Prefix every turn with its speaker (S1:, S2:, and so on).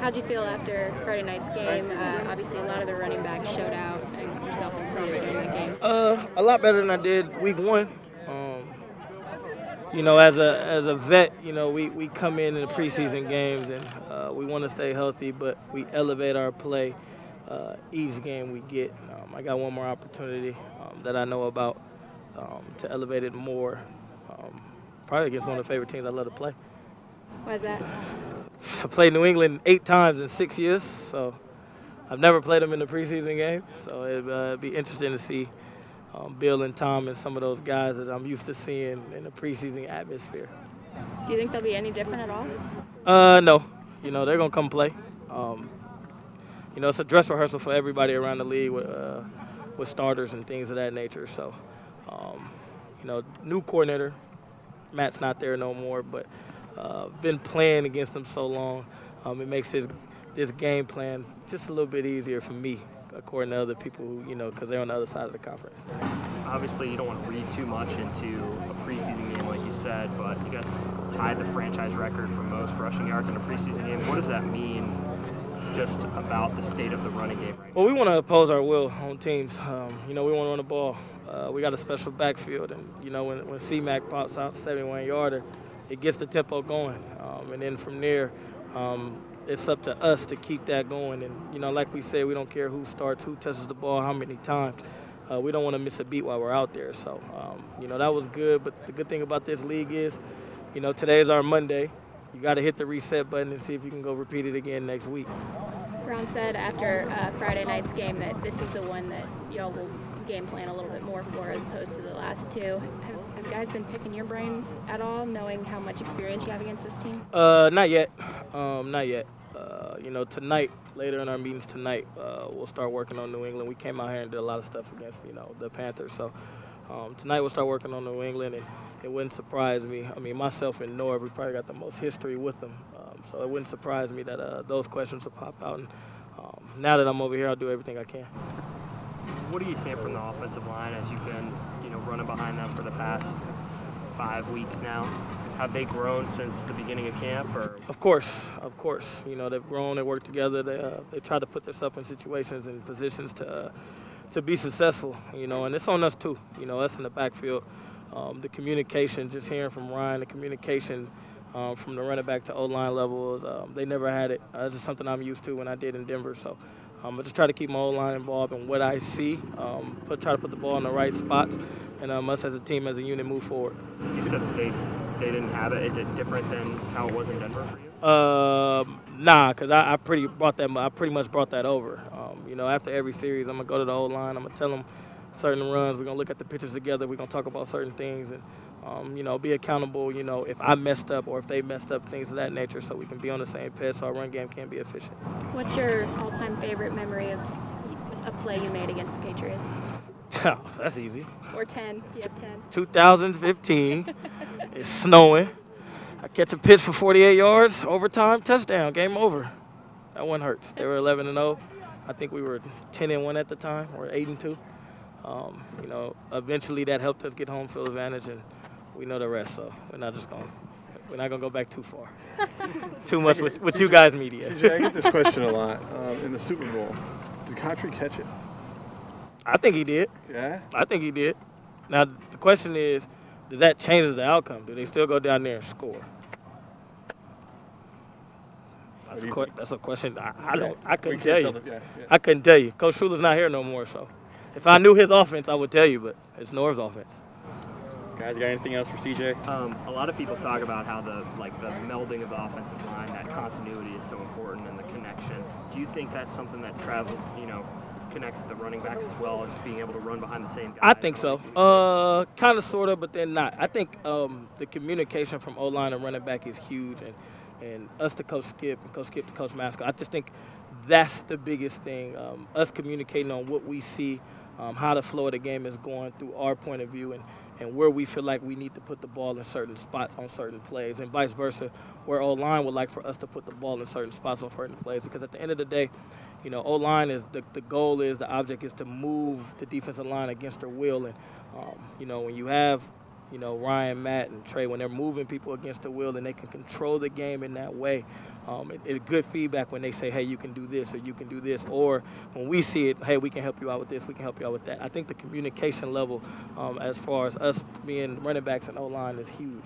S1: How'd you feel after Friday night's game? Obviously, a lot of the running backs showed out, and yourself included in that game.
S2: A lot better than I did week one. As a vet, we come in the preseason games and we want to stay healthy, but we elevate our play each game we get. I got one more opportunity that I know about to elevate it more. Probably against one of the favorite teams I love to play.
S1: Why is that?
S2: I played New England 8 times in 6 years, so I've never played them in the preseason game. So it'd be interesting to see Bill and Tom and some of those guys that I'm used to seeing in the preseason atmosphere.
S1: Do you think they'll be any different at all?
S2: No. They're going to come play. It's a dress rehearsal for everybody around the league with starters and things of that nature. So, new coordinator. Matt's not there no more, but been playing against him so long, it makes this game plan just a little bit easier for me, according to other people who, because they're on the other side of the conference.
S3: Obviously, you don't want to read too much into a preseason game, like you said, but you guys tied the franchise record for most rushing yards in a preseason game. What does that mean just about the state of the running game right now?
S2: Well, we want to oppose our will on teams. We want to run the ball. We got a special backfield, and, when C-Mac pops out 71-yarder, it gets the tempo going. And then from there, it's up to us to keep that going. And, like we said, we don't care who starts, who touches the ball, how many times. We don't want to miss a beat while we're out there. So, that was good. But the good thing about this league is, today is our Monday. You got to hit the reset button and see if you can go repeat it again next week.
S1: Brown said after Friday night's game that this is the one that y'all will game plan a little bit more for as opposed to the last two. Have guys been picking your brain at all, knowing how much experience you have against this team?
S2: Not yet. Not yet. Tonight, later in our meetings tonight, we'll start working on New England. We came out here and did a lot of stuff against, the Panthers. So tonight we'll start working on New England, and it wouldn't surprise me. I mean, myself and Norv, we probably got the most history with them. So it wouldn't surprise me that those questions will pop out. And now that I'm over here, I'll do everything I can.
S3: What are you seeing from the offensive line as you've been, running behind them for the past 5 weeks now? Have they grown since the beginning of camp? Or?
S2: Of course. They've grown. They work together. They try to put themselves in situations and positions to be successful. And it's on us too. Us in the backfield. The communication, just hearing from Ryan, the communication from the running back to O-line levels, they never had it. This is something I'm used to when I did in Denver. So I just try to keep my O-line involved in what I see, try to put the ball in the right spots, and us as a team, as a unit, move forward.
S3: You said they didn't have it. Is it different than how it was in Denver for you?
S2: Nah, because I pretty much brought that over. After every series, I'm going to go to the O-line. I'm going to tell them certain runs. We're going to look at the pictures together. We're going to talk about certain things and, be accountable, if I messed up or if they messed up, things of that nature, so we can be on the same page so our run game can be efficient.
S1: What's your all-time favorite memory of a play you made against the Patriots?
S2: Oh, that's easy.
S1: Or 10. You have 10.
S2: 2015. It's snowing. I catch a pitch for 48 yards, overtime, touchdown, game over. That one hurts. They were 11-0. I think we were 10-1 at the time, or 8-2. Eventually that helped us get home field advantage, and we know the rest. So we're not gonna go back too far, too much with you guys media.
S4: CJ, I get this question a lot. In the Super Bowl, did Country catch it?
S2: I think he did.
S4: Yeah.
S2: I think he did. Now the question is, does that change the outcome? Do they still go down there and score? That's a question I couldn't tell you. I couldn't tell you. Coach Schuler's not here no more, so if I knew his offense, I would tell you, but it's Norv's offense.
S5: Guys, got anything else for CJ?
S3: A lot of people talk about how the melding of the offensive line, that continuity is so important, and the connection. Do you think that's something that connects the running backs as well as being able to run behind the same guy?
S2: I think so. Kind of, sort of, but then not. I think the communication from O-line and running back is huge, and us to Coach Skip and Coach Skip to Coach Masco, I just think that's the biggest thing. Us communicating on what we see, how the flow of the game is going through our point of view, and where we feel like we need to put the ball in certain spots on certain plays, and vice versa, where O-line would like for us to put the ball in certain spots on certain plays. Because at the end of the day, O-line is the goal is, the object is to move the defensive line against their will. And, when you have, Ryan, Matt, and Trey, when they're moving people against the will and they can control the game in that way, It's good feedback when they say, hey, you can do this or you can do this, or when we see it, hey, we can help you out with this, we can help you out with that. I think the communication level as far as us being running backs and O-line is huge.